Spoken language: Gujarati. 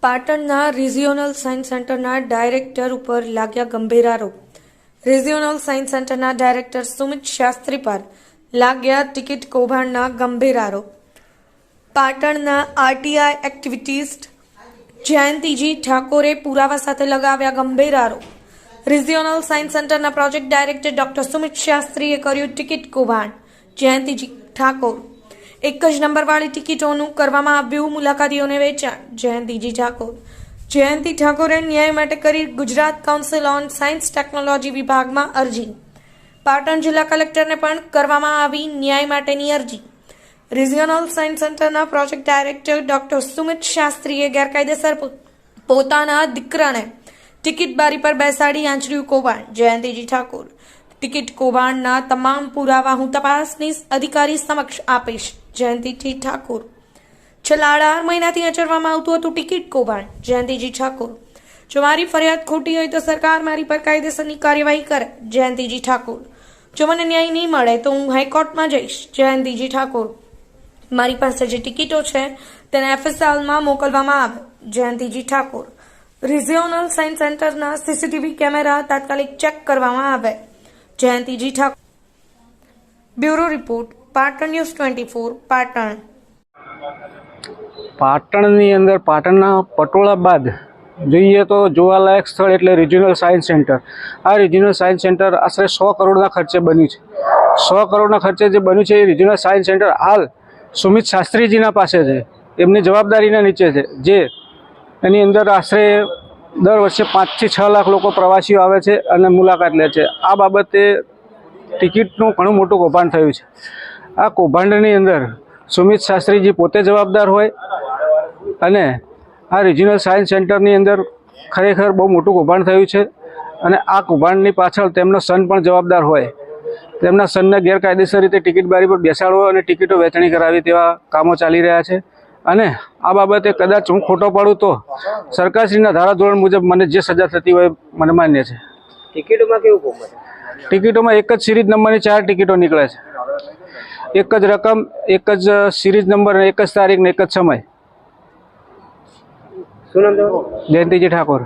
પાટણના રિજિયોનલ સાયન્સ સેન્ટરના ડાયરેક્ટર ઉપર લાગ્યા ગંભીર આરોપ। રિજિયોનલ સાયન્સ સેન્ટરના ડાયરેક્ટર સુમિત શાસ્ત્રી પર લાગ્યા ટિકિટ કૌભાંડના ગંભીર આરોપ। પાટણના આરટીઆઈ એક્ટિવિસ્ટ જયંતીજી ઠાકોરે પુરાવા સાથે લગાવ્યા ગંભીર આરોપ। રિજિયોનલ સાયન્સ સેન્ટરના પ્રોજેક્ટ ડાયરેક્ટર ડોક્ટર સુમિત શાસ્ત્રીએ કર્યું ટિકિટ કૌભાંડ। જયંતીજી ઠાકોર એક જ નંબરવાળી ટિકિટોનું કરવામાં આવ્યું મુલાકાતીઓને વેચાણ। જયંતી ઠાકોરે ન્યાય માટે કરી Gujarat council on science technology વિભાગમાં અરજી। પાટણ જિલ્લા કલેક્ટરને પણ કરવામાં આવી ન્યાય માટેની અરજી। રિજિયોનલ સાયન્સ સેન્ટરના પ્રોજેક્ટ ડાયરેક્ટર ડોક્ટર સુમિત શાસ્ત્રીએ ગેરકાયદેસર પોતાના દીકરાને ટિકિટ બારી પર બેસાડી આંચર્યું કૌભાંડ। જયંતીજી ઠાકોર ટિકિટ કૌભાંડના તમામ પુરાવા હું તપાસની અધિકારી સમક્ષ આપીશ। જયંતીજી ઠાકોર છેલ્લા 18 મહિનાથી આચરવામાં આવતું હતું ટિકિટ કૌભાંડ। જયંતીજી ઠાકોર જો મારી ફરિયાદ ખોટી હોય તો સરકાર મારી પર કાયદેસરની કાર્યવાહી કરે। જયંતીજી ઠાકોર જો મને ન્યાય નહીં મળે તો હું હાઈકોર્ટમાં જઈશ। જયંતીજી ઠાકોર મારી પાસે જે ટિકિટો છે તેને એફએસએલમાં મોકલવામાં આવે। જયંતીજી ઠાકોર રિજિયોનલ સાયન્સ સેન્ટરના સીસીટીવી કેમેરા તાત્કાલિક ચેક કરવામાં આવે। Jayantiji Thakor bureau report Patan news 24 Patan. પાટણની અંદર પાટણના પટોળા બાદ જોઈએ તો જોવાલાયક સ્થળ એટલે રિજિયોનલ સાયન્સ સેન્ટર। આ રિજિયોનલ સાયન્સ સેન્ટર આશરે 100 કરોડના ખર્ચે બન્યું છે। 100 કરોડના ખર્ચે જે બન્યું છે એ રિજિયોનલ સાયન્સ સેન્ટર હાલ સુમિત શાસ્ત્રીજીના પાસે છે, એમની જવાબદારીના નીચે છે। જે એની અંદર આશરે દર વર્ષે 5 થી 6 લાખ લોકો પ્રવાસીઓ આવે છે અને મુલાકાત લે છે। આ બાબતે ટિકિટનું ઘણું મોટું કૌભાંડ થયું છે। આ કૌભાંડની અંદર સુમિત શાસ્ત્રીજી પોતે જવાબદાર હોય અને આ રિજિયોનલ સાયન્સ સેન્ટરની અંદર ખરેખર બહુ મોટું કૌભાંડ થયું છે અને આ કૌભાંડની પાછળ તેમનો સન પણ જવાબદાર હોય। તેમના સનને ગેરકાયદેસર રીતે ટિકિટ બારી પર બેસાડવો અને ટિકિટો વેચણી કરાવી તેવા કામો ચાલી રહ્યા છે અને આ બાબતે કદાચ હું ખોટો પડું તો સરકારશ્રીના ધારાધોરણ મુજબ મને જે સજા થતી હોય મને માન્ય છે। ટિકિટોમાં કેવું કૌભાંડ? ટિકિટોમાં એક જ સિરીઝ નંબરની 4 ટિકિટો નીકળે છે, એક જ રકમ, એક જ સિરીઝ નંબર, એક જ તારીખ ને એક જ સમય। શું નામ તમારું? જયંતીજી ઠાકોર।